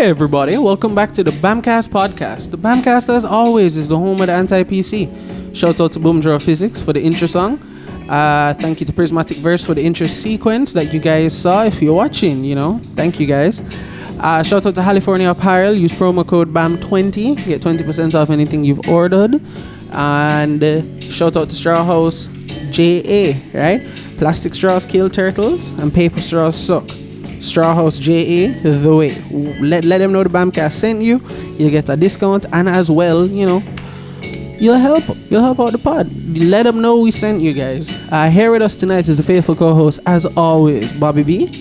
everybody, welcome back to the Bamcast podcast. The Bamcast, as always, is the home of the anti-PC. Shout out to Boomdraw Physics for the intro song. Thank you to Prismatic Verse for the intro sequence that you guys saw. If you're watching, thank you guys. Shout out to California Apparel. Use promo code BAM20, get 20% off anything you've ordered. And shout out to Straw House JA, right? Plastic straws kill turtles and paper straws suck. Straw House JA, the way. Let them know the Bamcast sent you. You'll get a discount, and as well, you'll help out the pod. Let them know we sent you guys. Here with us tonight is the faithful co-host, as always, Bobby B.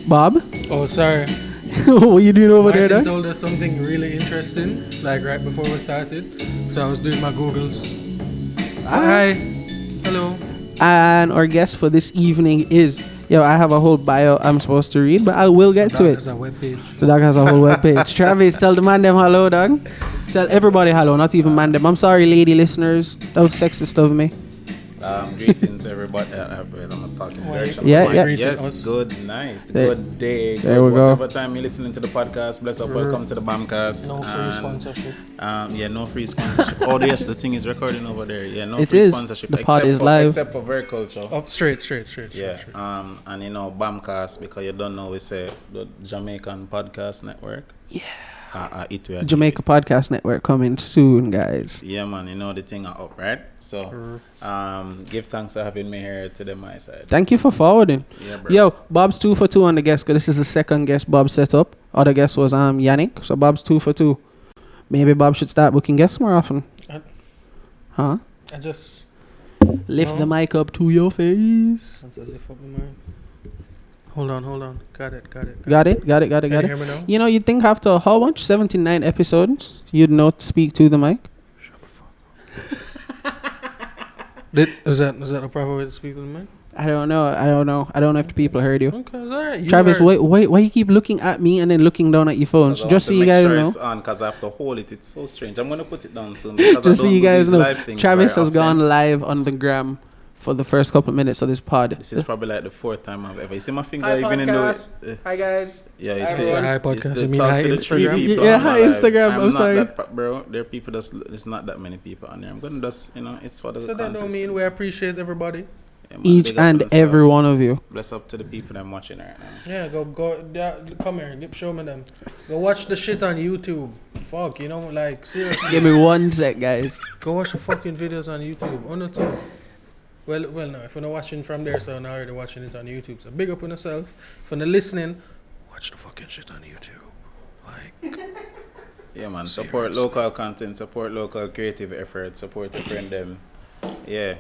Bob. Oh, sorry. What you doing over Martin there? Martin told us something really interesting, like right before we started. So I was doing my Googles. Hi. Hello. And our guest for this evening is, I have a whole bio I'm supposed to read, but I will get to it. The dog has a webpage. The dog has a whole webpage. Travis, tell the man them hello, dog. Tell everybody hello, not even man them. I'm sorry, lady listeners. That was sexist of me. Greetings, everybody. I'm talking direction. Yeah. Yes, good night, good day. There we go. Whatever time you're listening to the podcast, bless up, welcome to the Bamcast. No free sponsorship. No free sponsorship. Oh, yes, the thing is recording over there. Yeah, no it free is. sponsorship. The pod is live. Except for Very Culture. Oh, straight. Yeah. And Bamcast, because you don't know, we say the Jamaican Podcast Network. Yeah. Jamaica Podcast Network coming soon, guys. Yeah, man, the thing are up, right? So, give thanks for having me here to my side. Thank you for forwarding. Yeah, bro. Yo, Bob's 2 for 2 on the guest, because this is the second guest Bob set up. Other guest was Yannick, so Bob's 2 for 2. Maybe Bob should start booking guests more often. I just lift the mic up to your face. That's a lift up my mind. Hold on. Got it. Got it. Can you hear me now? You'd think after how much? 79 episodes, you'd know to speak to the mic. Shut the fuck up. Is that a proper way to speak to the mic? I don't know. I don't know if the people heard you. Okay, alright. Travis, why you keep looking at me and then looking down at your phones? Just so you guys know. It's on because I have to hold it. It's so strange. I'm gonna put it down soon. Just so you guys know. Travis has often. gone live on the gram for the first couple of minutes of this pod. This is probably like the fourth time I've ever. You see my finger Hi, even podcast. in the. Hi guys. Yeah, you Hi, see. Hi podcast. You mean hi Instagram? Yeah, hi Instagram. I'm sorry, bro. There are people. There's not that many people on there. I'm gonna just it's for the. So that don't mean we appreciate everybody. Yeah, man, each and every one of you. Bless up to the people that I'm watching right now. Yeah, go. Come here, show me them. Go watch the shit on YouTube. Fuck, seriously. Give me 1 sec, guys. Go watch the fucking videos on YouTube. Oh no, too. Well, no. If you're not watching from there, so now you're watching it on YouTube. So big up on yourself. If you're not listening, watch the fucking shit on YouTube. Yeah, man. Support local content. Support local creative efforts. Support your friend them. Yeah.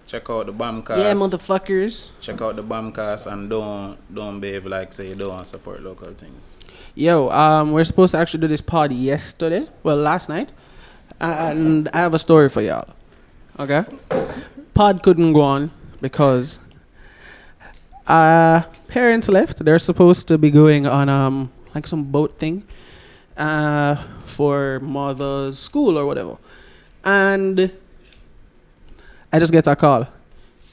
Check out the Bamcast. Yeah, motherfuckers. Check out the Bamcast and don't behave like say you don't want to support local things. Yo, we're supposed to actually do this pod yesterday. Well, last night. And I have a story for y'all. Okay? Pod couldn't go on because parents left. They're supposed to be going on some boat thing for mother's school or whatever. And I just get a call.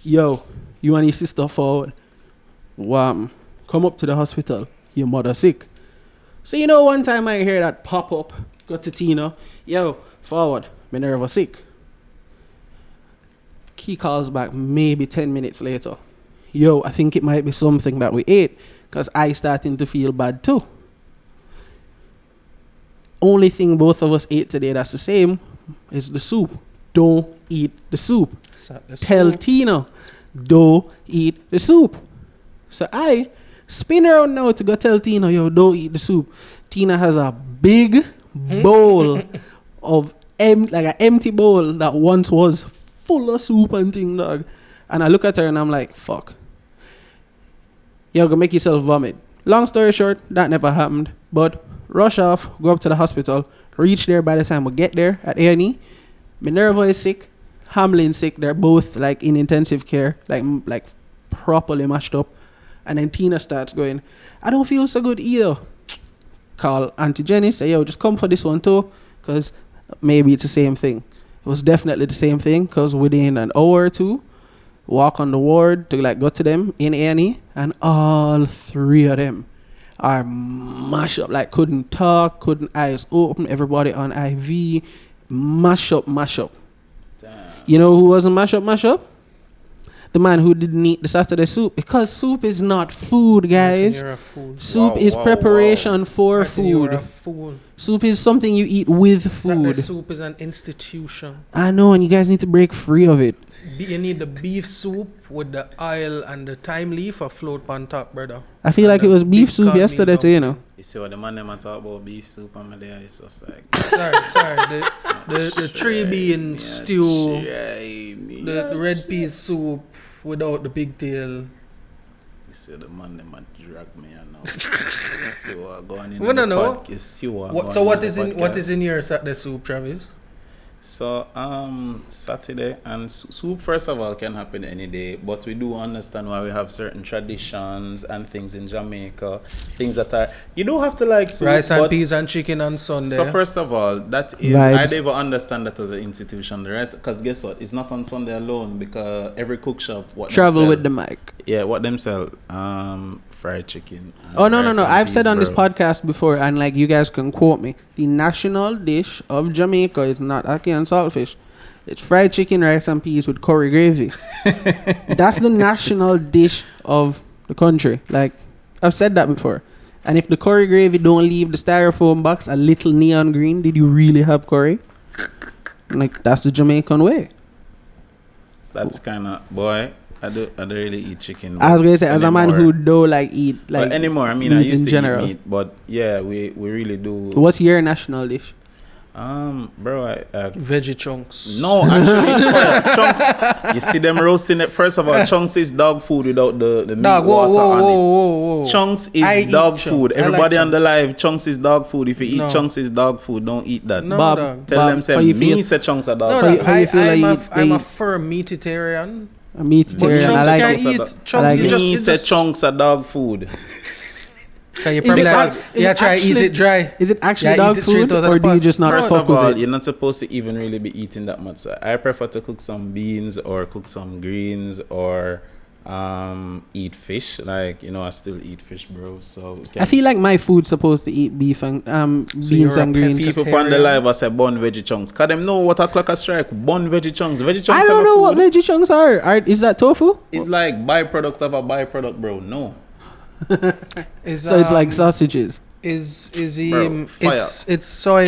Yo, you and your sister forward. Come up to the hospital. Your mother sick. So one time I hear that pop up. Go to Tina. Yo, forward. Minerva sick. He calls back maybe 10 minutes later. Yo, I think it might be something that we ate. Because I starting to feel bad too. Only thing both of us ate today that's the same is the soup. Don't eat the soup. Tell Tina, don't eat the soup. So I spin around now to go tell Tina, yo, don't eat the soup. Tina has a big bowl of an empty bowl that once was full of soup and thing, dog. And I look at her and I'm like, fuck. You're gonna make yourself vomit. Long story short, that never happened. But rush off, go up to the hospital, reach there by the time we get there at A&E. Minerva is sick, Hamlin's sick. They're both in intensive care, like properly mashed up. And then Tina starts going, I don't feel so good either. Call Auntie Jenny, say, yo, just come for this one too, because maybe it's the same thing. It was definitely the same thing, because within an hour or two, walk on the ward to go to them in A&E, and all three of them are mash up, like couldn't talk, couldn't eyes open, everybody on IV, mash up. Damn. You know who wasn't mash up? The man who didn't eat the Saturday soup, because soup is not food, guys. You're a fool. Soup Wow, is wow, preparation for Martin, you're a food. fool. Soup is something you eat with Saturday food. soup is an institution. I know, and you guys need to break free of it. You need the beef soup with the oil and the thyme leaf or float on top, brother. I feel And like it the was beef big soup cornmeal yesterday too, you know. dumpling. You see what the man them a talk about beef soup and there is just like Sorry. The three bean stew, the red pea soup without the big tail. You see the man them a drag me and now. See what going in. We don't know. You see what What, going so what the is in what is in your Saturday soup, Travis? So Saturday and soup first of all can happen any day, but we do understand why we have certain traditions and things in Jamaica, things that are you don't have to like soup, Rice and but- peas and chicken on Sunday. So first of all, that is Vibes. I don't even understand that as an institution. The rest, because guess what? It's not on Sunday alone because every cook shop what them Travel sell- with the mic. yeah, what them sell fried chicken. and Oh no. rice and I've said peas, on this bro. podcast before, and like you guys can quote me. The national dish of Jamaica is not ackee and saltfish. It's fried chicken, rice and peas with curry gravy. That's the national dish of the country. Like I've said that before. And if the curry gravy don't leave the styrofoam box a little neon green, did you really have curry? Like that's the Jamaican way. That's kind of boy. I don't really eat chicken. I was gonna say, as a man anymore. who don't like eat But like anymore. I mean, I meat used in to general. eat meat, but yeah, we really do. What's your national dish? Bro, Veggie chunks. no, actually, chunks. You see them roasting it. First of all, chunks is dog food without the meat Dog, water on it. whoa. Chunks I is eat dog chunks. food. I like Everybody on the chunks. live, chunks is dog food. If you eat No. chunks is dog food, don't eat that. No, Bob, dog. Tell Bob, them how say you me feel? say chunks are dog No, How food. you- how you feel like you I'm a eat- firm meatitarian. A meatitarian. chunks I like can it. it. eat. I Chunks, like you it. just, Me you say just, chunks are dog food. can you Is probably it like, act- is yeah, it try eat actually- it dry. Is it actually Yeah, dog eat it straight food, out of or the do you pot. just not First fuck of with all, it? you're not supposed to even really be eating that much. So I prefer to cook some beans or cook some greens or eat fish. Like I still eat fish, bro. So I feel like my food's supposed to eat beef and beans you're a and greens. pesky- people on the live I say bun veggie chunks. Cause them know what o'clock a strike. Bun veggie chunks. Veggie chunks. I don't are know no what food. veggie chunks are. Is that tofu? It's like byproduct of a byproduct, bro. No. So it's like sausages. Is Bro, fire. it's soy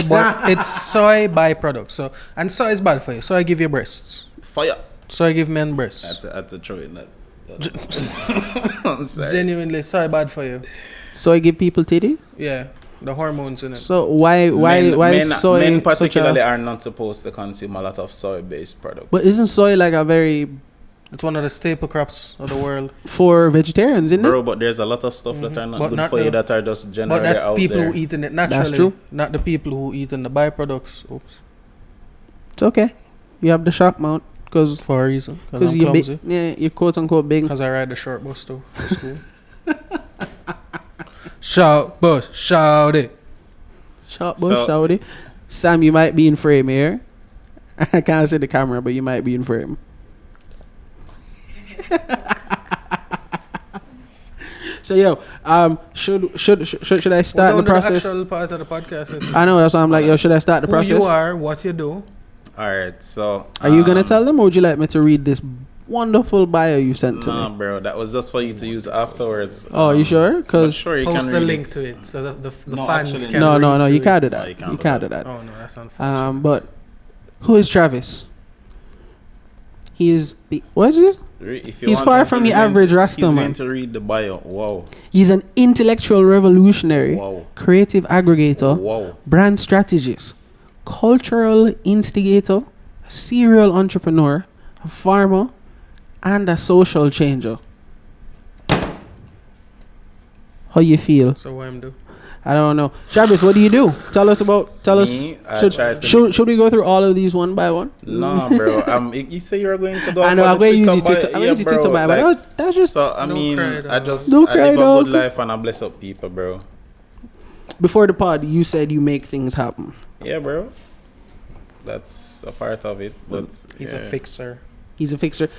it's soy byproduct. So and soy is bad for you. Soy give you breasts. Fire. Soy give men breasts. I had to throw in that. I'm sorry. Genuinely, soy bad for you. So I give people titty. Yeah, the hormones in it. So why men, is soy men such particularly a? are not supposed to consume a lot of soy-based products. But isn't soy like a very It's one of the staple crops of the world. for vegetarians, isn't it? Bro, but there's a lot of stuff that are not But good not for you the- that are just generally But that's out people there. who eating it naturally. true. Not the people who eating the byproducts. Oops. It's okay. You have the shock mount because For a reason. Because I'm you're clumsy. you're quote unquote big. Because I ride the short bus to school. Shout, bus, shout it. Short So- bush, shouty. Sam, you might be in frame here. I can't see the camera, but you might be in frame. So yo, should I start the process? The actual part of the podcast. I think. I know that's why I'm like, yo, should I start the Who process? you are, what you do. Alright, so... Are you gonna tell them, or would you like me to read this wonderful bio you sent to Nah, me? bro, that was just for you to use afterwards. Oh, you sure? But Because sure, you Post can the read link it. to it so that the No, fans actually, can no, read you through can't do it. that. you can't You do can't that. do that. Oh no, that's unfortunate. But who is Travis? He is the what is it? If you He's want far him, from he's your going average to- Rasta He's man. going to read the bio. Wow. He's an intellectual revolutionary, Wow. creative aggregator, Wow. brand strategist, cultural instigator, a serial entrepreneur, a farmer, and a social changer. How you feel? So what I'm do? I don't know. Travis, what do you do? Tell us. Me, I try to- Should we go through all of these one by one? Nah, bro. You say you're going to go. I know. for I'm the going to use Twitter your Twitter. bio. I'm going to use your Twitter bro, bio. like, But that's just so I No mean, cry, I dog. just No I cry, live a dog. good life and I bless up people, bro. before the pod. You said you make things happen. Yeah, bro. That's a part of it. But He's yeah. a fixer. He's a fixer.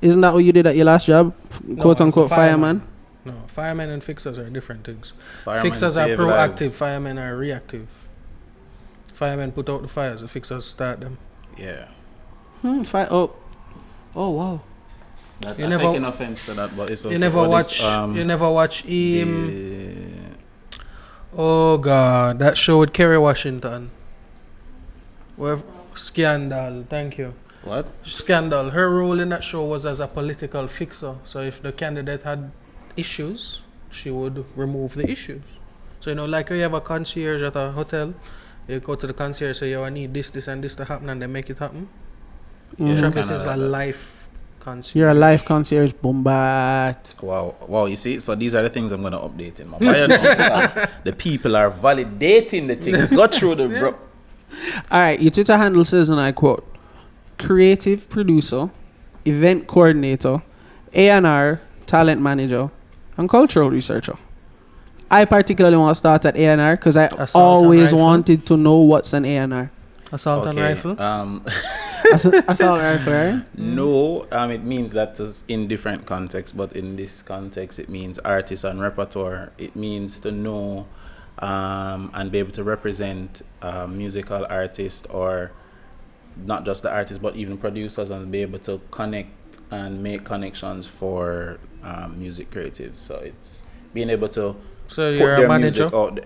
Isn't that what you did at your last job? Quote I was a unquote fireman. No, firemen and fixers are different things. Firemen Fixers are save proactive, lives. firemen are reactive. Firemen put out the fires, the fixers start them. Yeah. Oh, wow. That, You I'm never- taking offense to that, but it's okay. You never What watch. is, You never watch him. the- Oh God, that show with Kerry Washington. Where Scandal. Thank you. what? Scandal. Her role in that show was as a political fixer. So if the candidate had issues, she would remove the issues. So like you have a concierge at a hotel, you go to the concierge say, "Yo, I need this, this, and this to happen," and they make it happen. Yeah, Travis kinda is like a that. life concierge. You're a life concierge, Bombat. Wow, you see, so these are the things I'm gonna update in my bio now, because the people are validating the things. Go through the bro. All right, your Twitter handle says, and I quote, creative producer, event coordinator, A&R, talent manager, and cultural researcher. I particularly want to start at A&R because I Assault and always rifle. wanted to know what's an A&R. Assault and rifle. Assault rifle, right? No, it means that is in different contexts, but in this context, it means artist and repertoire. It means to know and be able to represent musical artists, or not just the artists, but even producers, and be able to connect and make connections for music creatives. So it's being able to So put you're a their manager. music out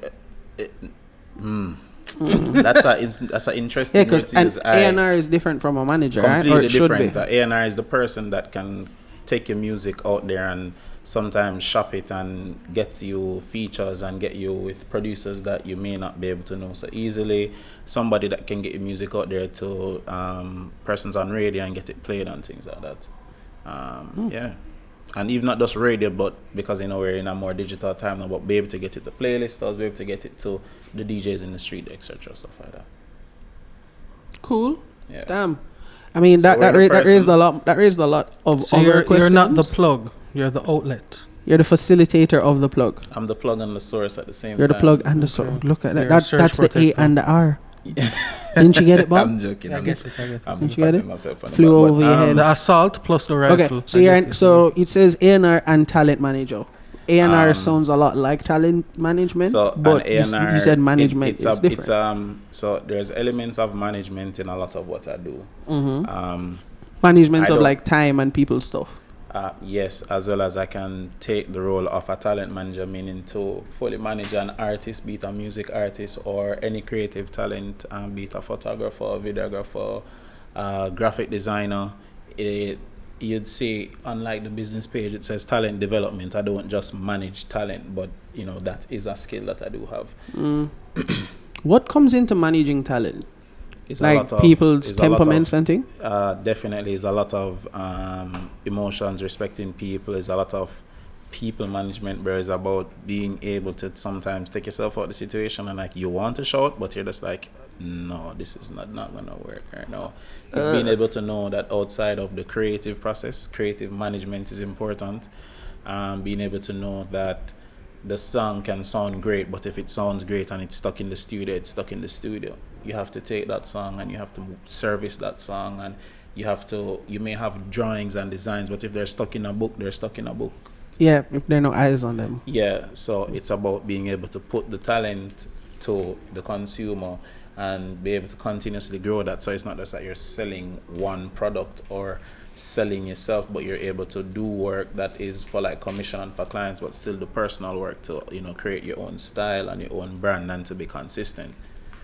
that's an interesting Yeah, way because to use. A&R is different from a manager, right? Or Completely it should different. be. A&R is the person that can take your music out there and sometimes shop it and get you features and get you with producers that you may not be able to know so easily. Somebody that can get your music out there to persons on radio and get it played and things like that. Yeah. And even not just radio, but because we're in a more digital time now, but be able to get it to playlists, be able to get it to the DJs in the street, etc., stuff like that. Cool. Yeah. Damn. I mean, So that we're the raised person- a lot. That raised a lot of So other you're questions. not the plug. You're the outlet. You're the facilitator of the plug. I'm the plug and the source at the same You're time. the plug and the Okay. source. Look at You're that. a search That's the A protector. and the R. Didn't you get it, Bob? I'm joking. I I'm get it. I get it. I'm Did you get patting it? myself on the Flew back, but, over your head. The assault plus the rifle. Okay, so I you're get it. so it says A&R and talent manager. A&R Um, sounds a lot like talent management, So but an you, A&R, you said management it's is different. so there's elements of management in a lot of what I do. Management I of don't- like time and people stuff. Yes, as well as I can take the role of a talent manager, meaning to fully manage an artist, be it a music artist or any creative talent, be it a photographer, videographer, graphic designer. You'd see, unlike the business page, it says talent development. I don't just manage talent, but that is a skill that I do have. What comes into managing talent? It's a Like lot of- people's it's a lot of- temperaments and thing? Definitely is a lot of emotions, respecting people, is a lot of people management, where it's about being able to sometimes take yourself out of the situation and like you want to shout, but you're just like, no, this is not gonna work right now. It's being able to know that outside of the creative process, creative management is important. Being able to know that the song can sound great, but if it sounds great and it's stuck in the studio, it's stuck in the studio. You have to take that song and you have to service that song, and you may have drawings and designs, but if they're stuck in a book, they're stuck in a book. Yeah, if there are no eyes on them. Yeah, so it's about being able to put the talent to the consumer and be able to continuously grow that. So it's not just that you're selling one product or selling yourself, but you're able to do work that is for like commission and for clients, but still the personal work to create your own style and your own brand and to be consistent.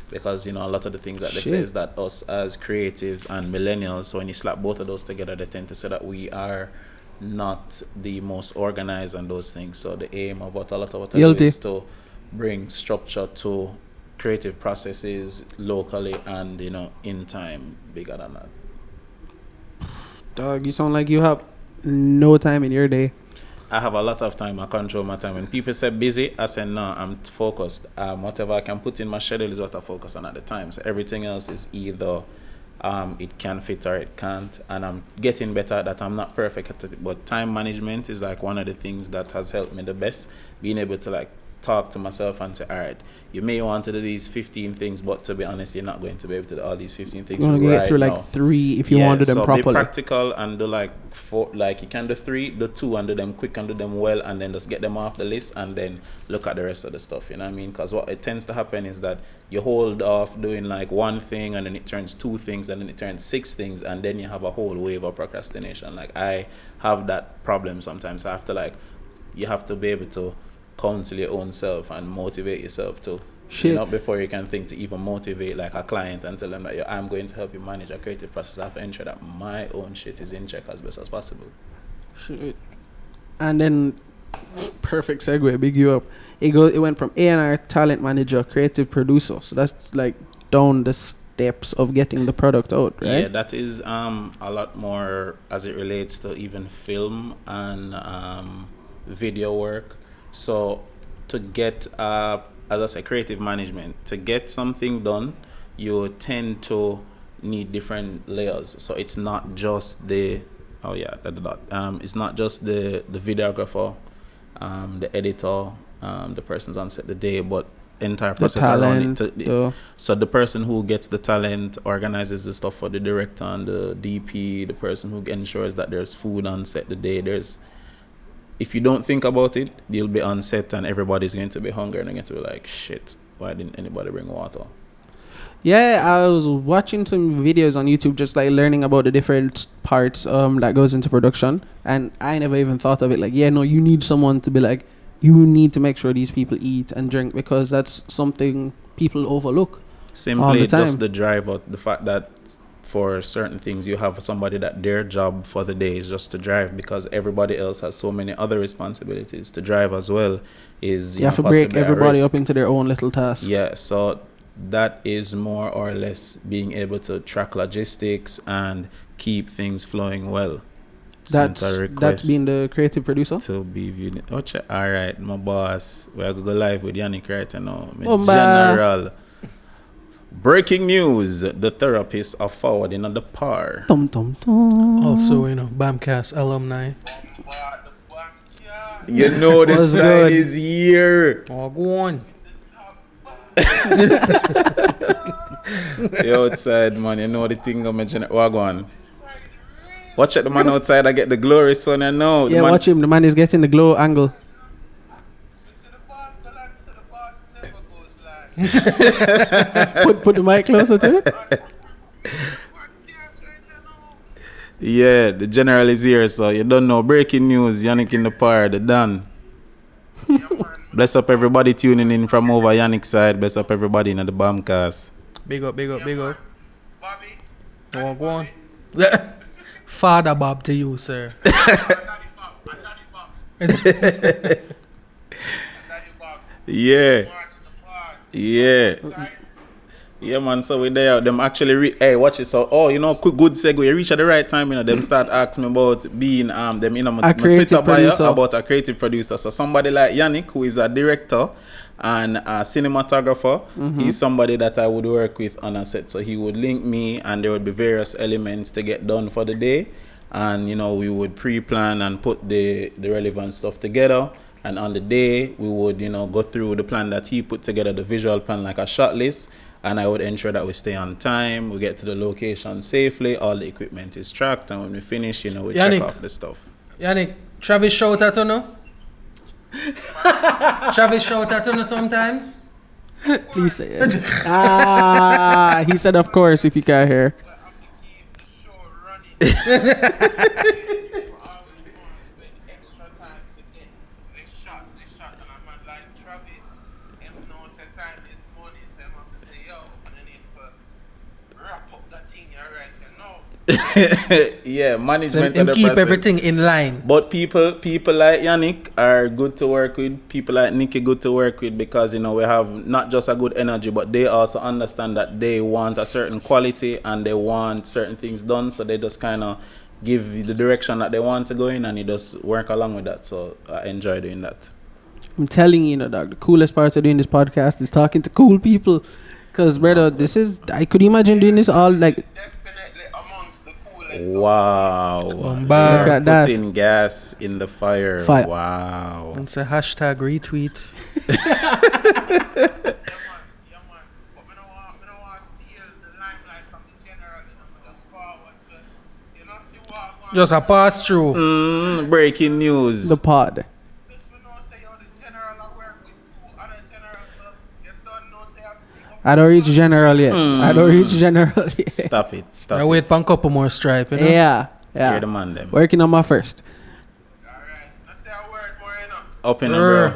Because a lot of the things that they say is that us as creatives and millennials, so when you slap both of those together, they tend to say that we are not the most organized and those things. So the aim of what a lot of what I do Guilty. is to bring structure to creative processes locally and in time, bigger than that. Dog, you sound like you have no time in your day. I have a lot of time. I control my time. When people say busy, I say no, I'm focused. Whatever I can put in my schedule is what I focus on at the time. So everything else is either it can fit or it can't. And I'm getting better at that. I'm not perfect at it, but time management is like one of the things that has helped me the best. Being able to like talk to myself and say, all right, you may want to do these 15 things, but to be honest, you're not going to be able to do all these 15 things. You want to get through like 3 if you want to do them properly. So be practical and do like 4, like you can do 3, do 2 and do them quick and do them well, and then just get them off the list and then look at the rest of the stuff, you know what I mean? Because what it tends to happen is that you hold off doing like 1 thing and then it turns 2 things and then it turns 6 things and then you have a whole wave of procrastination. Like I have that problem sometimes. I have to like, you have to be able to counsel your own self and motivate yourself too. Shit. You know, before you can think to even motivate like a client and tell them that I'm going to help you manage a creative process. I have to ensure that my own shit is in check as best as possible. Shit. And then perfect segue, big you up. It went from A&R, talent manager, creative producer. So that's like down the steps of getting the product out, right? Yeah, that is a lot more as it relates to even film and video work. So to get as I say, creative management, to get something done, you tend to need different layers. So it's not just it's not just the videographer, the editor, the person's on set the day, but entire process around it. So the person who gets the talent organizes the stuff for the director and the DP, the person who ensures that there's food on set the day. If you don't think about it, you'll be on set and everybody's going to be hungry and they're going to be like, shit, why didn't anybody bring water? Yeah, I was watching some videos on YouTube just like learning about the different parts that goes into production, and I never even thought of it like, yeah, no, you need someone to be like, you need to make sure these people eat and drink, because that's something people overlook. Simply just the drive out, the fact that for certain things you have somebody that their job for the day is just to drive, because everybody else has so many other responsibilities to drive as well. Is you have to break everybody up into their own little tasks. Yeah, so that is more or less being able to track logistics and keep things flowing well. That's being the creative producer. To be viewed. All right, my boss. We're going to go live with Yannick right now. General. Breaking news: the therapists are forwarding on the par. Also, Bamcast alumni. You know the sign is here. Oh, go on. You outside, man. You know the thing I'm mentioning. What go on? Watch out, the man outside. I get the glory, son. I know. Yeah, watch him. The man is getting the glow angle. Put the mic closer to it. Yeah, the general is here, so you don't know. Breaking news, Yannick in the par, the done. Bless up everybody tuning in from over Yannick's side. Bless up everybody in the Bamcast. Big up. Bobby. Oh, go on. Father Bob to you, sir. Yeah. Yeah, man. So we there. Them actually hey, watch it. So quick good segue. You reach at the right time. Them start asking me about being my Twitter bio about a creative producer. So somebody like Yannick, who is a director and a cinematographer, he's somebody that I would work with on a set. So he would link me, and there would be various elements to get done for the day, and we would pre-plan and put the relevant stuff together. And on the day, we would, go through the plan that he put together, the visual plan, like a shot list. And I would ensure that we stay on time, we get to the location safely, all the equipment is tracked. And when we finish, we Yannick, check off the stuff. Yannick, Travis shout at you, Travis shout at you sometimes? Please say it. He said, of course, if you can't hear. Yeah, management so of the keep process. Everything in line. But people like Yannick are good to work with. People like Nikki good to work with, because we have not just a good energy, but they also understand that they want a certain quality and they want certain things done. So they just kind of give you the direction that they want to go in, and you just work along with that. So I enjoy doing that. I'm telling you, dog, the coolest part of doing this podcast is talking to cool people. Because, brother, I could imagine doing this all like. Wow. Bomba. Look They're at that. putting gas in the fire. Fire. Wow. And say hashtag retweet. Just a pass through. Breaking news. The pod. I don't reach general yet. I don't reach general yet. Stop it. Stop I it. wait for a couple more stripe, you know? Yeah. You're the Yeah. man them. Working on my first. Up in the bro.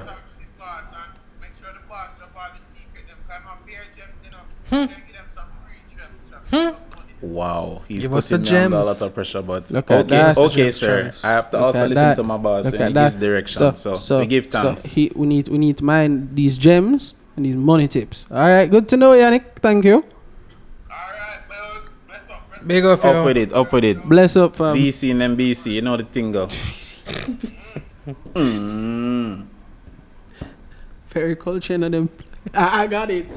Wow. He's Give us the putting me under a gems. lot of pressure, but Look at okay, that. okay, Gems, sir. Travis. I have to Look also at listen that. to my boss Look and at he that. gives direction. So we give thanks. we need to mind these gems and these money tips. All right, good to know, Yannick. Thank you. Big up, Up yo. with it, up with it. Bless up, fam. BC and MBC, you know the thing go. Very culture of them. I got it.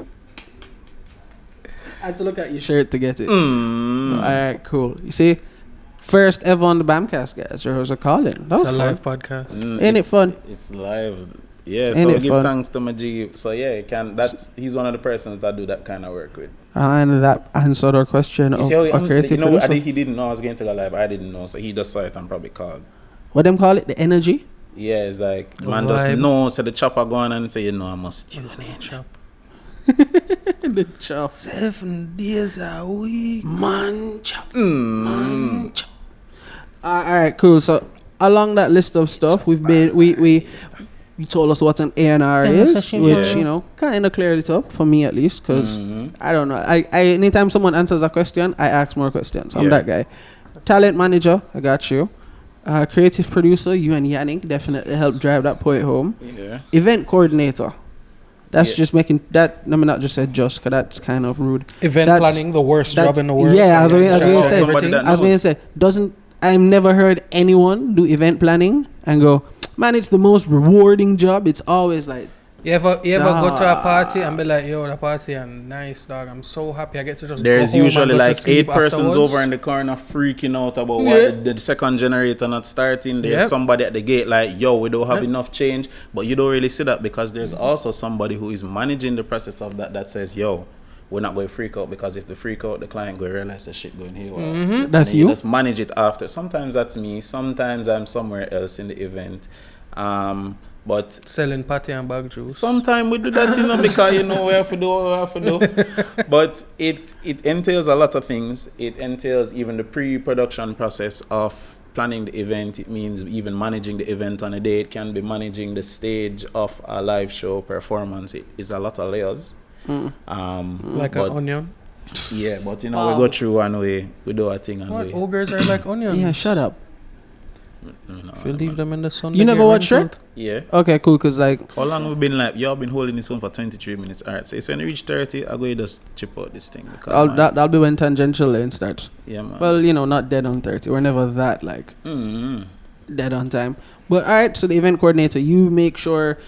I had to look at your shirt to get it. All right, cool. You see, first ever on the Bamcast, guys. There was a call in. That was It's a fun. live podcast. Ain't it It's- fun? It's live. Yeah, Ain't so it give fun? thanks to my G. So yeah, he can. He's one of the persons that do that kind of work with. And that answered our question You of see how a creative you know, producer. he didn't know I was going to go live. I didn't know, so he just saw it and probably called. What them call it? The energy? Yeah, it's like A man just vibe. know. So the chopper going and say, you know, I must tune It's a in. chop. The chop. 7 days a week. Man chop. Man chop. All right, cool. So along that list of stuff, we've been we told us what an A&R is, which Yeah. you know kind of cleared it up for me at least, because Mhm. I don't know. I anytime someone answers a question, I ask more questions. I'm Yeah. that guy. Talent manager, I got you. Creative producer, you and Yannick definitely helped drive that point home. Yeah. Event coordinator. That's Yeah. just making that. Let me not just say just, because that's kind of rude. Event That's- planning, the worst that's- job in the world. yeah, I was gonna- I was Check gonna out say- everything. Somebody that I was going to knows. say, I've never heard anyone do event planning and go, man, it's the most rewarding job. It's always like, You ever go to a Dog. party and be like, yo, the party and nice, dog. I'm so happy I get to just There's go home usually and go to like sleep 8 persons afterwards. over in the corner freaking out about Yeah. why the second generator not starting. There's Yep. somebody at the gate like, yo, we don't have Yep. enough change. But you don't really see that because there's also somebody who is managing the process of that says, yo, we're not going to freak out, because if they freak out, the client going to realize the shit going here. that's And you. just manage it after. Sometimes that's me. Sometimes I'm somewhere else in the event. But Selling patty and bag juice. sometimes we do that, you know, because you know we have to do what we have to do. But it entails a lot of things. It entails even the pre-production process of planning the event. It means even managing the event on a day. It can be managing the stage of a live show performance. It is a lot of layers. Like but an onion. yeah, but you know, we go through and we do our thing and What? we. Ogres are like onions. Yeah, shut up. You know, If you leave them in the sun. You they never get watch wrinkled. yeah. Okay, cool. Because like, How long we been like? Y'all been holding this one for 23 minutes. All right, so it's when you reach 30, I'm going to just chip out this thing. Because, man, that'll be when tangential lane starts. yeah, man. Well, you know, not dead on 30. We're never that like dead on time. But all right, so the event coordinator, you make sure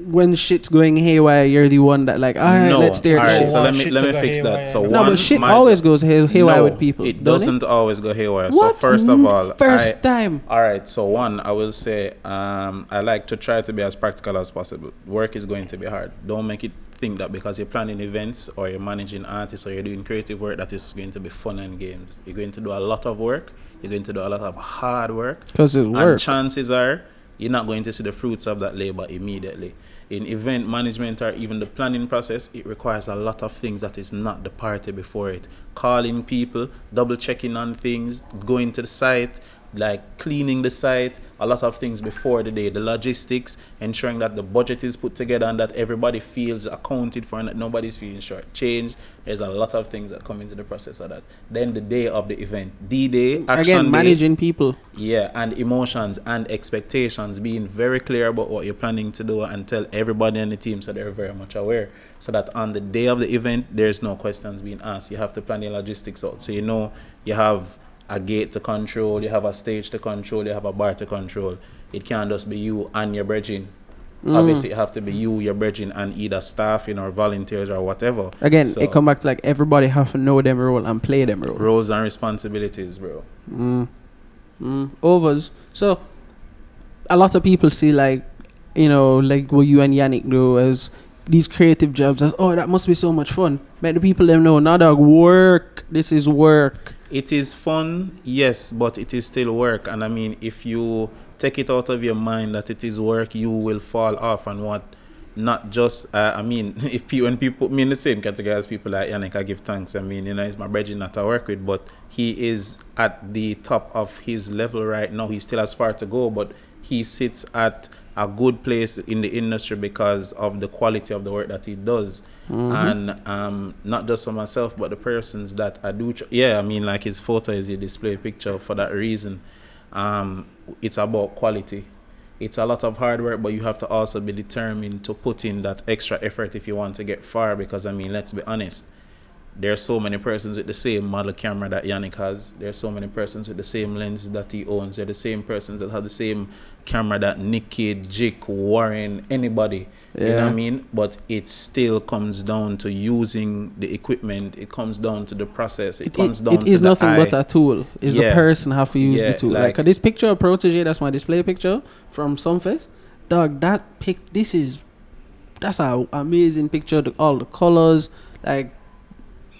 when shit's going haywire, you're the one that like, all right, No, let's steer all the right, ship. so let Shit me to go fix haywire. that. So No, one, but shit my- always goes haywire no, with people. It don't doesn't always go haywire. What? So first of all, First time. all right. So one, I will say, I like to try to be as practical as possible. Work is going to be hard. Don't make it think that because you're planning events or you're managing artists or you're doing creative work that is going to be fun and games. You're going to do a lot of work. You're going to do a lot of hard work. Because it's And work. chances are you're not going to see the fruits of that labor immediately. In event management or even the planning process, it requires a lot of things that is not the party before it. Calling people, double checking on things, going to the site, like cleaning the site, a lot of things before the day, the logistics, ensuring that the budget is put together and that everybody feels accounted for and that nobody's feeling short-changed. There's a lot of things that come into the process of that. Then the day of the event, D-Day, action Again, day, managing people. yeah, and emotions and expectations, being very clear about what you're planning to do and tell everybody on the team so they're very much aware. So that on the day of the event, there's no questions being asked. You have to plan your logistics out. So you know you have a gate to control, you have a stage to control, you have a bar to control. It can't just be you and your brethren Obviously, it have to be you, your brethren, and either staffing or volunteers or whatever. Again, So, it come back to like everybody have to know them role and play them role. roles and responsibilities, bro. Overs. So a lot of people see like, you know, like what you and Yannick do as these creative jobs as, oh, that must be so much fun. But the people them know, now dog, work. This is work. It is fun, yes, but it is still work. And I mean, if you take it out of your mind that it is work, you will fall off on what. Not just, I mean, when people put me in the same category as people like Yannick, I give thanks. I mean, you know, he's my brethren that I work with, but he is at the top of his level right now. He still has far to go, but he sits at a good place in the industry because of the quality of the work that he does. And not just for myself, but the persons that I do. I mean, like his photo is a display picture for that reason. It's about quality. It's a lot of hard work, but you have to also be determined to put in that extra effort if you want to get far. Because, I mean, let's be honest. There are so many persons with the same model camera that Yannick has. There are so many persons with the same lenses that he owns. There are the same persons that have the same camera that Nicky, Jick, Warren, anybody. You know what I mean? But it still comes down to using the equipment. It comes down to the process. It comes down to the It is nothing eye. but a tool. It's the person have to use the tool. Like this picture of Protege, that's my display picture from Sunfest. Dog, that's an amazing picture. All the colors. Like,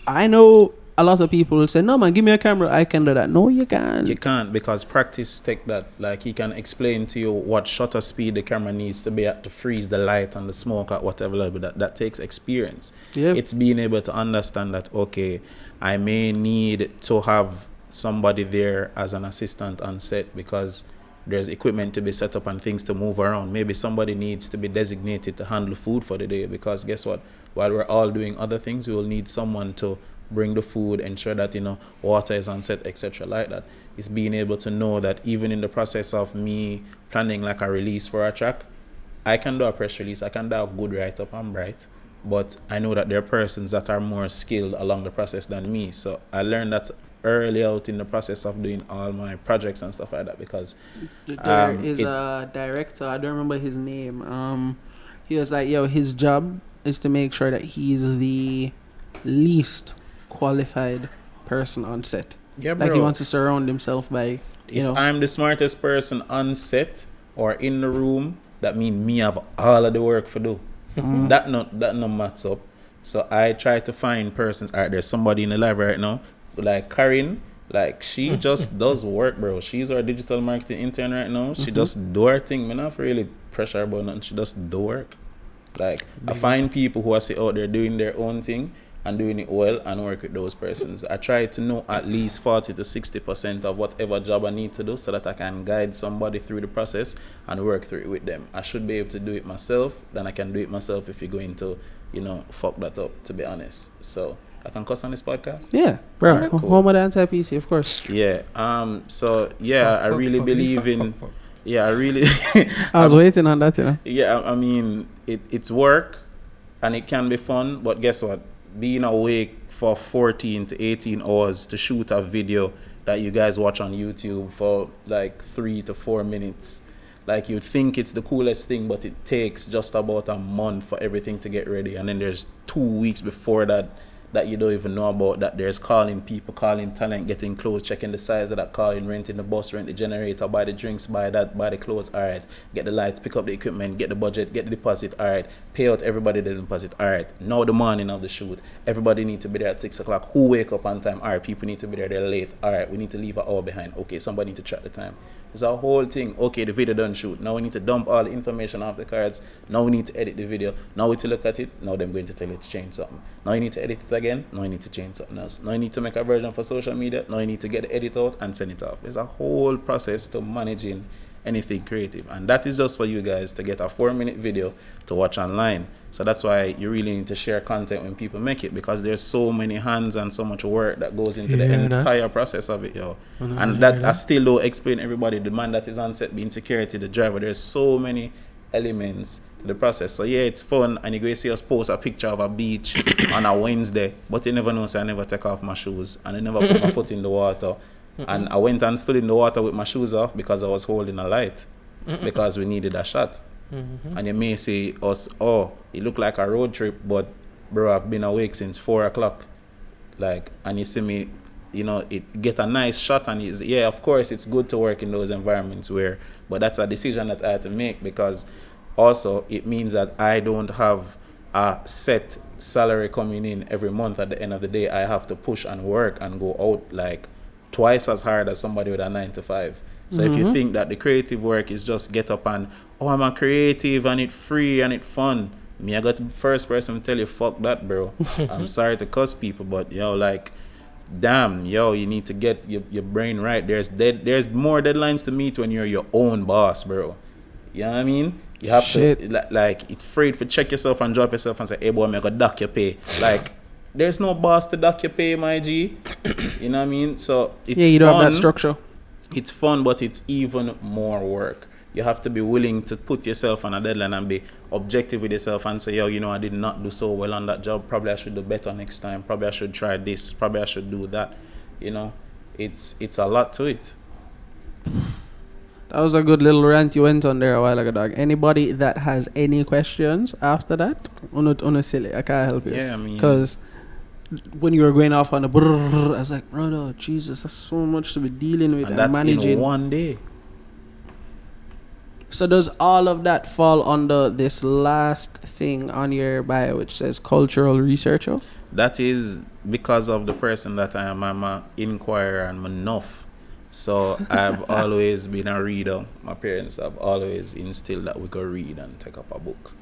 I know a lot of people will say, no man, give me a camera, I can do that. No, you can't. You can't, because practice take that. Like, he can explain to you what shutter speed the camera needs to be at to freeze the light and the smoke at whatever level. That takes experience. Yep. It's being able to understand that, okay, I may need to have somebody there as an assistant on set because there's equipment to be set up and things to move around. Maybe somebody needs to be designated to handle food for the day, because guess what? While we're all doing other things, we will need someone to bring the food, ensure that, you know, water is on set, etc. like that. It's being able to know that even in the process of me planning like a release for a track, I can do a press release, I can do a good write-up, I'm bright, but I know that there are persons that are more skilled along the process than me. So I learned that early out in the process of doing all my projects and stuff like that, because there is a director, I don't remember his name. He was like, yo, his job is to make sure that he's the least qualified person on set. Yeah, bro. Like, he wants to surround himself by, you know. If I'm the smartest person on set or in the room, that means me have all of the work for do. That no mats up. So I try to find persons. Alright, there's somebody in the library right now, like Karin. Like, she just does work, bro. She's our digital marketing intern right now. She just do her thing. Me not really pressure about nothing. She just do work. Like, I find people who are out there doing their own thing and doing it well and work with those persons. I try to know at least 40 to 60% of whatever job I need to do so that I can guide somebody through the process and work through it with them. I should be able to do it myself, then I can do it myself if you're going to, you know, fuck that up, to be honest. So, I can cuss on this podcast? Yeah, bro. Alright, cool. Home of the anti-PC, of course. Yeah. I really believe in... Yeah, I really... I was waiting on that, you know. Yeah, I mean, it's work and it can be fun, but guess what? Being awake for 14 to 18 hours to shoot a video that you guys watch on YouTube for like 3 to 4 minutes, like, you'd think it's the coolest thing, but it takes just about a month for everything to get ready. And then there's 2 weeks before that you don't even know about, that there's calling people, calling talent, getting clothes, checking the size of that calling, renting the bus, rent the generator, buy the drinks, buy the clothes, all right, get the lights, pick up the equipment, get the budget, get the deposit, all right, pay out everybody the deposit, all right, now the morning of the shoot, everybody needs to be there at 6 o'clock, who wake up on time, all right, people need to be there, they're late, all right, we need to leave an hour behind, okay, somebody need to track the time. It's a whole thing. Okay, the video done shoot. Now we need to dump all the information off the cards. Now we need to edit the video. Now we need to look at it. Now they're going to tell you to change something. Now you need to edit it again. Now you need to change something else. Now you need to make a version for social media. Now you need to get the edit out and send it off. There's a whole process to managing anything creative. And that is just for you guys to get a 4-minute video to watch online. So that's why you really need to share content when people make it, because there's so many hands and so much work that goes into the entire process of it, yo. And that I still don't explain everybody. The man that is on set, being security, the driver, there's so many elements to the process. So yeah, it's fun, and you go see us post a picture of a beach on a Wednesday, but you never know, so I never take off my shoes and I never put my foot in the water. And I went and stood in the water with my shoes off because I was holding a light, because we needed a shot. Mm-hmm. And you may say us, oh, it look like a road trip, but bro, I've been awake since 4 o'clock. Like, and you see me, you know, it get a nice shot, and it's, yeah, of course, it's good to work in those environments where, but that's a decision that I had to make, because also it means that I don't have a set salary coming in every month. At the end of the day, I have to push and work and go out like twice as hard as somebody with a 9 to 5. So if you think that the creative work is just get up and, oh, I'm a creative and it's free and it's fun, me, I got the first person to tell you, fuck that, bro. I'm sorry to cuss people, but yo, like, damn, yo, you need to get your brain right. There's more deadlines to meet when you're your own boss, bro. You know what I mean? You have to, like, it's afraid to check yourself and drop yourself and say, hey, boy, I'm going to dock your pay. Like, there's no boss to dock your pay, my G. You know what I mean? So, it's you don't fun. have that structure. It's fun, but it's even more work. You have to be willing to put yourself on a deadline and be objective with yourself and say, yo, you know, I did not do so well on that job. Probably I should do better next time. Probably I should try this. Probably I should do that. You know, it's a lot to it. That was a good little rant you went on there a while ago, dog. Anybody that has any questions after that, silly, I can't help you. Yeah, I mean, because when you were going off on the brrr, I was like, brother, Jesus, that's so much to be dealing with and that's managing in one day. So does all of that fall under this last thing on your bio, which says cultural researcher? That is because of the person that I am. I'm an inquirer and enough. So I've always been a reader. My parents have always instilled that we could read and take up a book.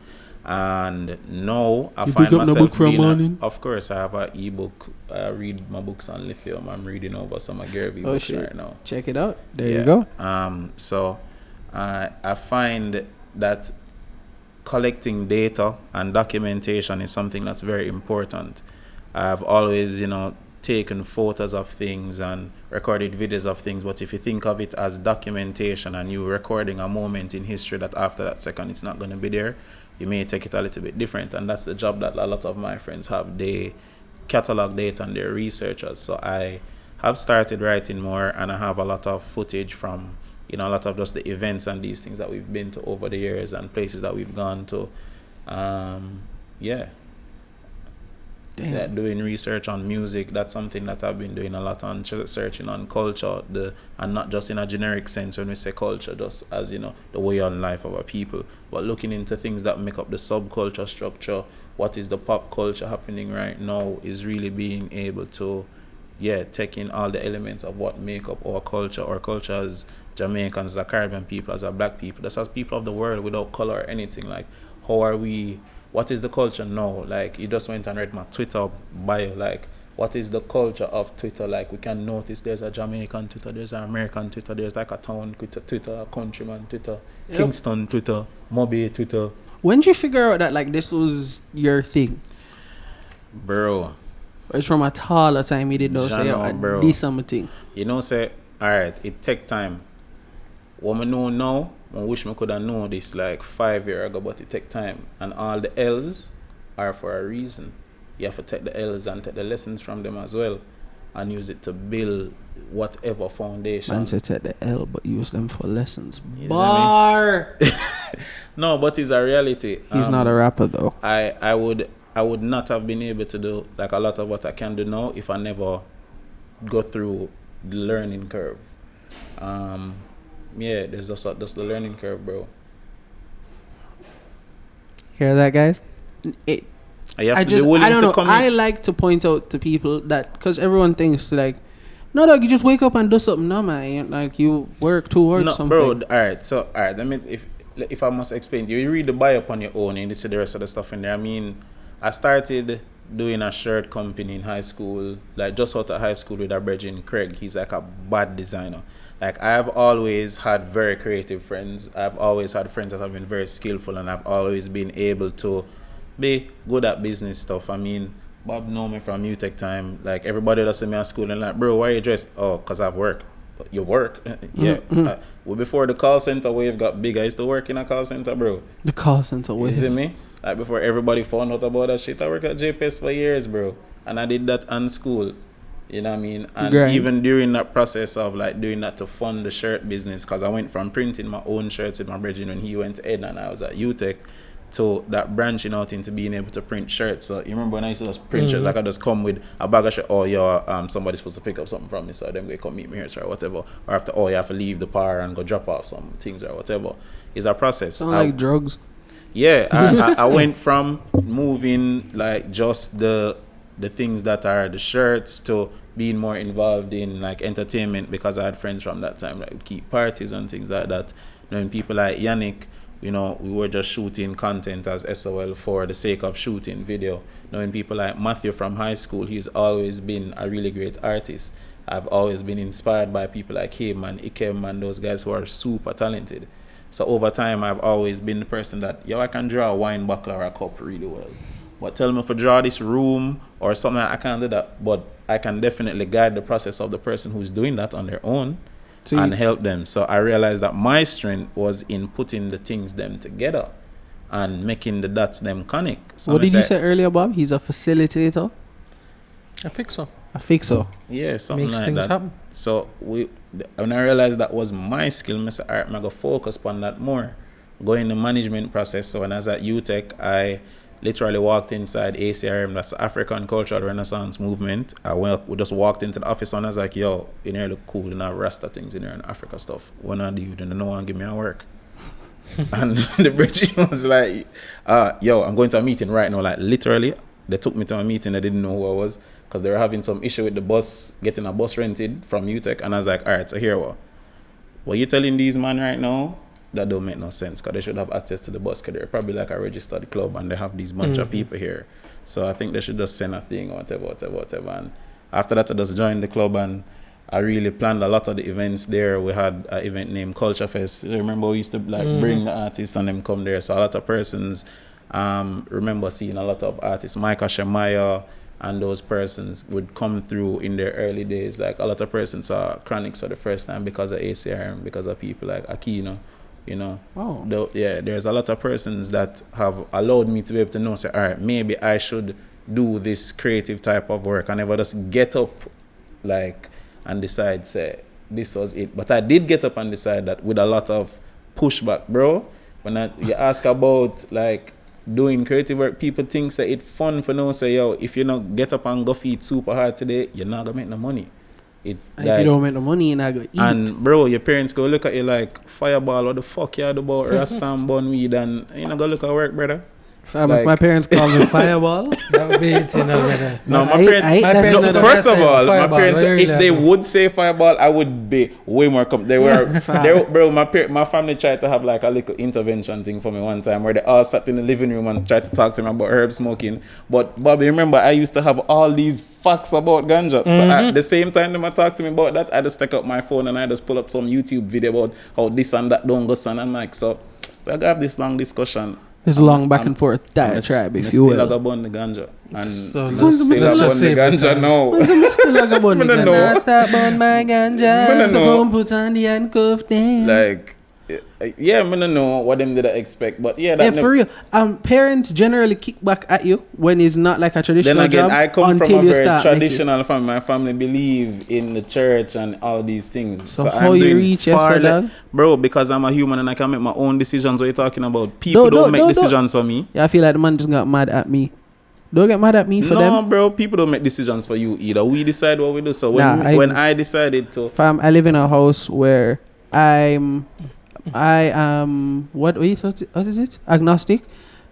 And now I find myself book from morning? Of course, I have an ebook. I read my books on lithium. I'm reading over some of Gary Vee books right now. Check it out. There you go. So I find that collecting data and documentation is something that's very important. I've always, you know, taken photos of things and recorded videos of things, but if you think of it as documentation and you recording a moment in history that after that second it's not going to be there, you may take it a little bit different. And that's the job that a lot of my friends have. They catalog data and they're researchers. So I have started writing more, and I have a lot of footage from, you know, a lot of just the events and these things that we've been to over the years and places that we've gone to. That doing research on music, that's something that I've been doing a lot on, searching on culture, and not just in a generic sense when we say culture, just as, you know, the way on life of our people, but looking into things that make up the subculture structure. What is the pop culture happening right now is really being able to, take in all the elements of what make up our culture as Jamaicans, as Caribbean people, as black people, just as people of the world without color or anything. Like, how are we? What is the culture now? Like, you just went and read my Twitter bio. Like, what is the culture of Twitter? Like, we can notice there's a Jamaican Twitter, there's an American Twitter, there's like a town Twitter, a countryman Twitter, Kingston Twitter, Moby Twitter. When did you figure out that, like, this was your thing? Bro. It's from a taller time you didn't know, say, this something. You know, say, alright, it take time. What I know now, I wish I could have known this like 5 years ago, but it take time. And all the L's are for a reason. You have to take the L's and take the lessons from them as well, and use it to build whatever foundation. Man said take the L, but use them for lessons. Bar! No, but it's a reality. He's not a rapper though. I would not have been able to do like a lot of what I can do now if I never go through the learning curve. There's just the learning curve, bro. Hear that, guys? I don't know. I like to point out to people that, because everyone thinks like, no, dog, you just wake up and do something. No, man, like you work towards something. Bro. All right. I mean, if I must explain to you, you read the bio upon your own and you see the rest of the stuff in there. I mean, I started doing a shirt company in high school, like just out of high school with our brethren Craig. He's like a bad designer. Like, I've always had very creative friends. I've always had friends that have been very skillful, and I've always been able to be good at business stuff. I mean, Bob know me from UTech time. Like, everybody that see me at school and like, bro, why you dressed? Oh, because I've work. You work? Yeah. Well, before the call center wave got big, I used to work in a call center, bro. The call center wave. You see me? Like, before everybody found out about that shit, I worked at JPS for years, bro. And I did that in school. You know what I mean? And Grind. even during that process of like doing that to fund the shirt business, because I went from printing my own shirts with my brethren when he went to Ed and I was at UTech, to that branching out into being able to print shirts. So you remember when I used to just print shirts, like I just come with a bag of shirts, oh yeah, somebody's supposed to pick up something from me, so them they come meet me here, or whatever. Or after, oh you have to leave the par and go drop off some things or whatever. It's a process. Sound like drugs. Yeah, I went from moving like just the things that are the shirts to being more involved in like entertainment, because I had friends from that time that would keep parties and things like that. Knowing people like Yannick, you know, we were just shooting content as SOL for the sake of shooting video. Knowing people like Matthew from high school, he's always been a really great artist. I've always been inspired by people like him and Ikem and those guys who are super talented. So over time, I've always been the person that, I can draw a wine bottle or a cup really well. But tell me if I draw this room or something, I can't do that. But I can definitely guide the process of the person who's doing that on their own and help them. So I realized that my strength was in putting the things them together and making the dots them connect. So what did you say earlier, Bob? He's a facilitator? I think so. A fixer. Yeah, something Makes like things that. happen. So when I realized that was my skill, I said, all right, I'm going to focus on that more. Go in the management process. So when I was at UTech, I literally walked inside ACRM, that's the African Cultural Renaissance Movement. We just walked into the office and I was like, yo, in here look cool, and I Rasta things in here and Africa stuff. When I do, then no one give me a work. And the British was like, yo, I'm going to a meeting right now. Like literally, they took me to a meeting, I didn't know who I was, because they were having some issue with the bus, getting a bus rented from UTech. And I was like, all right, so here what you telling these man right now, that don't make no sense, because they should have access to the bus, because they're probably like a registered club and they have these bunch of people here. So I think they should just send a thing or whatever. And after that, I just joined the club and I really planned a lot of the events there. We had an event named Culture Fest. Remember we used to like bring the artists and them come there. So a lot of persons remember seeing a lot of artists, Micah Shemaya and those persons would come through in their early days. Like a lot of persons saw Chronics for the first time because of ACRM, because of people like Aquino. You know, there's a lot of persons that have allowed me to be able to know, say, all right, maybe I should do this creative type of work. I never just get up like and decide, say, this was it. But I did get up and decide that with a lot of pushback, bro. When you ask about like doing creative work, people think say it's fun for no, say, yo, if you not get up and go feed super hard today, you're not gonna make no money. If you don't make no money, you're not gonna eat. And bro, your parents go look at you like, Fireball, what the fuck you had about Rasta and bun weed, and you not go look at work, brother. If my parents call me Fireball, That would be it, you know, brother. No, my parents. would First of all, my Fireball, parents, very if they would say Fireball, I would be way more. They were, bro. My family tried to have like a little intervention thing for me one time, where they all sat in the living room and tried to talk to me about herb smoking. But Bobby, remember, I used to have all these facts about ganja. So at the same time they might talk to me about that, I just take up my phone and I just pull up some YouTube video about how this and that don't go, son. I'm like, so we're gonna have this long discussion. It's long back and forth diatribe, if you will. Still burn the ganja. And So still burn the ganja now. Still burn the I know. ganja. Start burn my ganja. So go and put on the handcuff then. Like, yeah, I don't know what them did I expect, but yeah, that for real. Parents generally kick back at you when it's not like a traditional then again, job. I come until from a you very start traditional family. My family believe in the church and all these things. So how you doing reach far yourself, bro, because I'm a human and I can make my own decisions. What you talking about? People don't make decisions for me. Yeah, I feel like the man just got mad at me. Don't get mad at me for them. No, bro, people don't make decisions for you either. We decide what we do. So when I decided to, fam, I live in a house where I am what is it? Agnostic.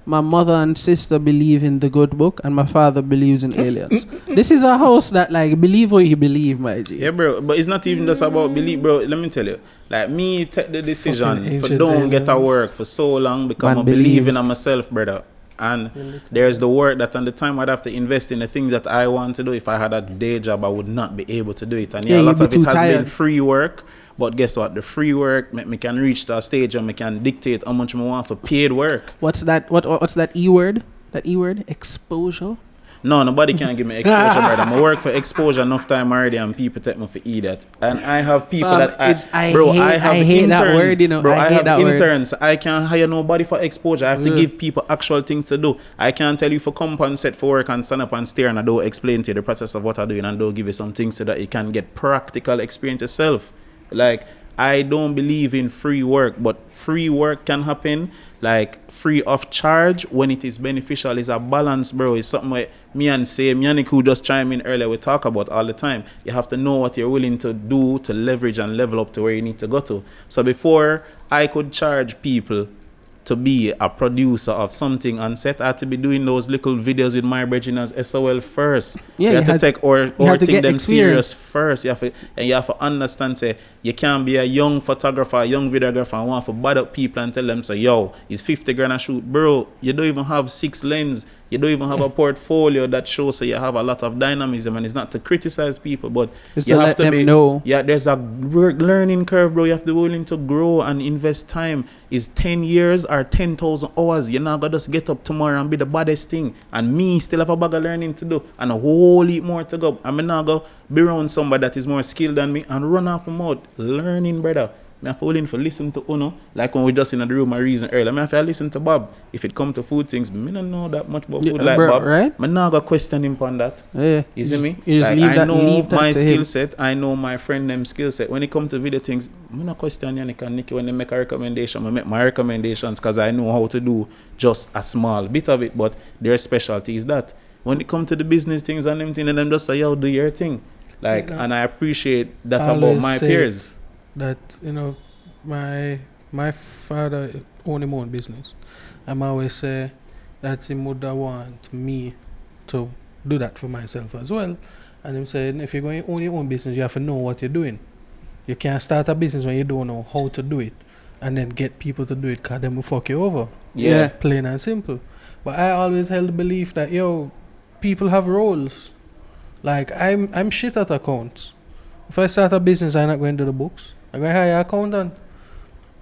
My mother and sister believe in the good book, and my father believes in aliens. This is a house that like believe what you believe, my G. yeah, bro. But it's not even just about belief, bro. Let me tell you, like me take the decision for don't get a work for so long because I believe in myself, brother. And there's the work that on the time I'd have to invest in the things that I want to do. If I had a day job, I would not be able to do it. And a lot of it has been free work. But guess what? The free work me can reach to a stage and me can dictate how much I want for paid work. What's that? What's that E word? That E word? Exposure. No, nobody can give me exposure, brother. I work for exposure enough time already, and people take me for idiot. And I have people Fam, that I have hate interns. that word, you know. Bro, I I hate have that word. interns. I can't hire nobody for exposure. I have to give people actual things to do. I can't tell you for come and set for work and stand up and stare and I don't explain to you the process of what I'm doing and don't give you some things so that you can get practical experience yourself. Like, I don't believe in free work, but free work can happen like free of charge when it is beneficial. Is a balance, bro. It's something where me and Nick who just chime in earlier, we talk about all the time. You have to know what you're willing to do to leverage and level up to where you need to go to. So before I could charge people to be a producer of something on set, I had to be doing those little videos with my brethren as SOL first. Yeah, you have to take or take them experience. serious first. You have to understand, say, you can't be a young photographer, a young videographer and want to bad up people and tell them, so, yo, it's 50 grand a shoot. Bro, you don't even have 6 lenses. You don't even have a portfolio that shows so you have a lot of dynamism, and it's not to criticize people, but Just you to have let to them be, know. yeah, there's a learning curve, bro. You have to be willing to grow and invest time. Is 10 years or 10,000 hours. You're not gonna just get up tomorrow and be the baddest thing. And me still have a bag of learning to do and a whole heap more to go. I'm not gonna be around somebody that is more skilled than me and run off my mouth. Learning, brother. I have to willing to listen to Uno, like when we just in the room, I reason earlier. I have to listen to Bob. If it come to food things, me don't know that much about food like bro, Bob. right? I'm not gonna question him on that. Yeah. You see me? You just Like, leave I that, know leave that my to skill him. set. I know my friend them skill set. When it come to video things, I'm not question Yannick and Nicky when they make a recommendation. I make my recommendations because I know how to do just a small bit of it, but their specialty is that. When it come to the business things and them things, and them just say, yo, do your thing. Like, and I appreciate that I about always my say peers. That, you know, my father own his own business. I'm always say that he would want me to do that for myself as well. And him saying, if you're going to own your own business, you have to know what you're doing. You can't start a business when you don't know how to do it and then get people to do it because them will fuck you over. Yeah. Plain and simple. But I always held the belief that, yo, people have roles. Like, I'm shit at accounts. If I start a business, I'm not going to do the books. I'm going to hire an accountant.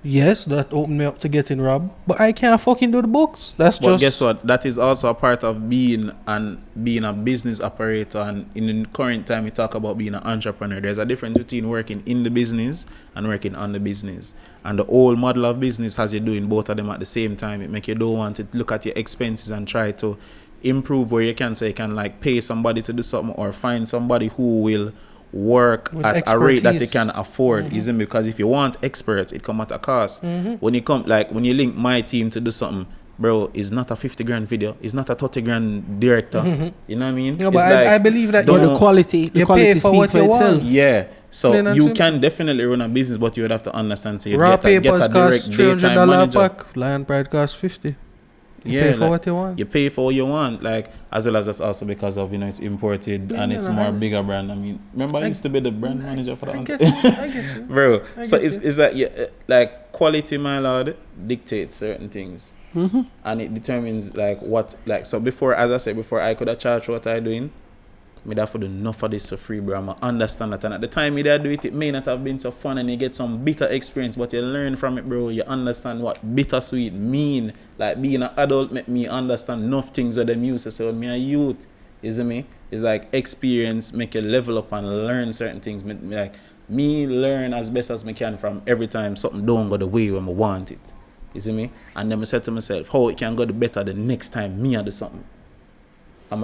Yes, that opened me up to getting robbed, but I can't fucking do the books. But Guess what? That is also a part of being a business operator. And in the current time, we talk about being an entrepreneur. There's a difference between working in the business and working on the business. And the old model of business has you doing both of them at the same time. It make you don't want to look at your expenses and try to improve where you can, so you can like pay somebody to do something or find somebody who will work with at a rate that you expertise. can afford. Isn't because if you want experts, it come at a cost. When you link my team to do something, bro, it's not a 50 grand video, it's not a 30 grand director. You know what I mean? No, It's but I believe that But don't- the quality you quality pay for speaks what for you itself. want. yeah, so Plain and you simple. can definitely run a business, but you would have to understand, so you Raw get papers a cost direct daytime $300 manager. pack. Lion Pride cost 50. You Yeah, pay for like, what you want. You pay for what you want, like, as well as that's also because of, it's imported and it's more bigger brand. I mean, remember I used to be the brand manager for I that. get you. I get you. Bro, I so get it's that, yeah, like, quality, my lord, dictates certain things. And it determines like what, like, so before, as I said before, I could have charged what I doing. Me have to do enough of this for free, bro. I understand that, and at the time me that do it, it may not have been so fun, and you get some bitter experience, but you learn from it, bro. You understand what bittersweet mean. Like, being an adult make me understand enough things that them used to say when me a youth. You see me? It's like experience make you level up and learn certain things. Me learn as best as me can from every time something don't go the way when I want it. You see me? And then I said to myself, how it can go the better the next time me I do something. I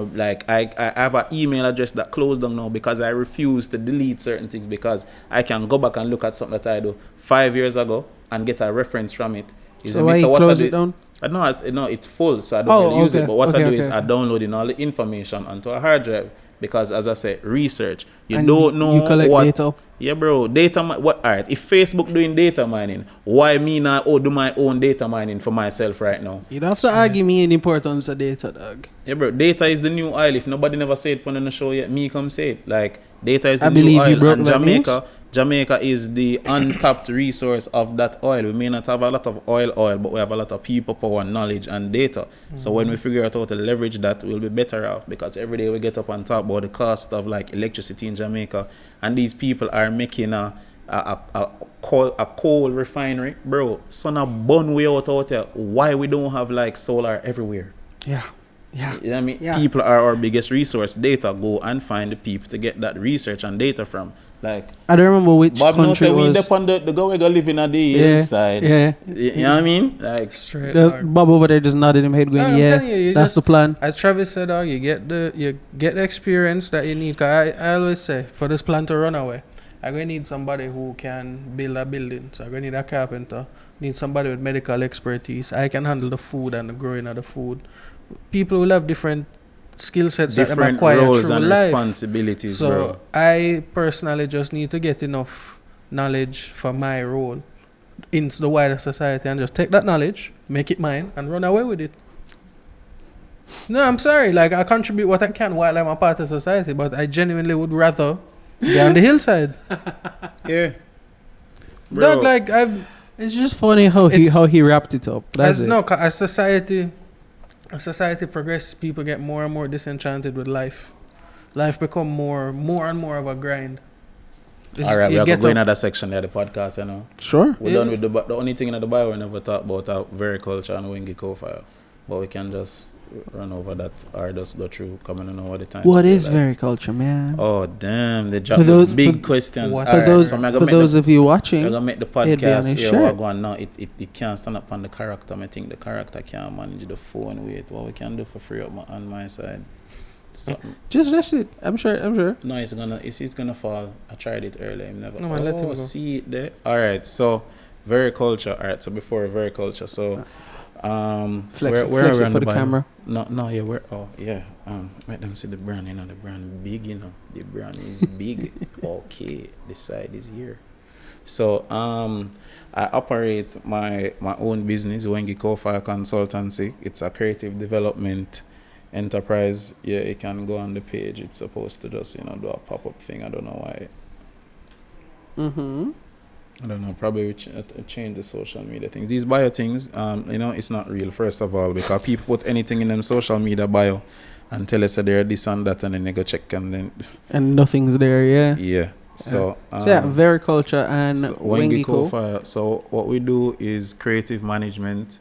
have an email address that closed down now because I refuse to delete certain things, because I can go back and look at something that I do 5 years ago and get a reference from it. So why you close it down? No, it's full, so I don't really use it. But what I do is I okay. download all the information onto a hard drive, because, as I said, research. You And don't know you collect what data. Yeah, bro. What? All right. If Facebook doing data mining, why me not do my own data mining for myself right now? You don't have to argue me in the importance of data, dog. Yeah, bro. Data is the new oil. If nobody never said it on the show yet, me come say it. Like, data is the I new believe oil. you broke And that Jamaica is the untapped resource of that oil. We may not have a lot of oil, but we have a lot of people power, knowledge, and data. So when we figure out how to leverage that, we'll be better off, because every day we get up and talk about the cost of like electricity in Jamaica, and these people are making a coal refinery, bro. Son of bun way out here. Why we don't have like solar everywhere? Yeah. Yeah. You know what I mean? Yeah. People are our biggest resource. Data. Go and find the people to get that research and data from. Like, I don't remember which Bob knows country that it we was. depend the go we go living at the Yeah, hillside. yeah. You know what I mean? Like, Straight There's dog. Bob over there just nodded him head going, I'm yeah, telling you, that's the plan. As Travis said, dog, you get the experience that you need. 'Cause I always say, for this plan to run away, I'm gonna need somebody who can build a building. So I'm gonna need a carpenter. Need somebody with medical expertise. I can handle the food and the growing of the food. People will have different skill sets that they different acquire roles through and life. responsibilities, So bro. I personally just need to get enough knowledge for my role into the wider society and just take that knowledge, make it mine, and run away with it. No, I'm sorry. Like, I contribute what I can while I'm a part of society, but I genuinely would rather be on the hillside. Yeah. Not like I've It's just funny how It's- he wrapped it up. That's as it. no as society progresses, people get more and more disenchanted with life. Life become more and more of a grind. All right, we you are get going up- another section of the podcast, you know. Sure. We're Yeah. done with the only thing in the Bible we never talk about are vericulture and wingy co-fire. But we can just run over that or just go through coming on over the time. What still, is like. vericulture, man? Oh damn, they For dropped those- big for- questions. What- All For right, those so I'm for gonna make those the, of you I'm watching, gonna make the it'd be on podcast his here. shirt. What going now? It can't stand up on the character. I think the character can't manage the phone with what we can do for free up on my side. Something. just rest it. I'm sure. No, it's gonna fall. I tried it earlier. I'm never. No, man, let him go. See it there. All right, so vericulture. All right, so before vericulture, so Flex, where flex are we it on for the Bible? camera. No, yeah, let them see the brand. You know, the brand big. You know, the brand is big. Okay, the side is here. So I operate my own business, Wengi Co-Fire Consultancy. It's a creative development enterprise. Yeah, you can go on the page. It's supposed to just do a pop-up thing. I don't know why. Mm-hmm. I don't know. Probably we change the social media things. These bio things, it's not real. First of all, because people put anything in them social media bio and tell us that they're this and that, and then they go check and then And nothing's there, yeah. yeah. So So yeah, vericulture and so Wengi Wengi Co. Co-Fire. So what we do is creative management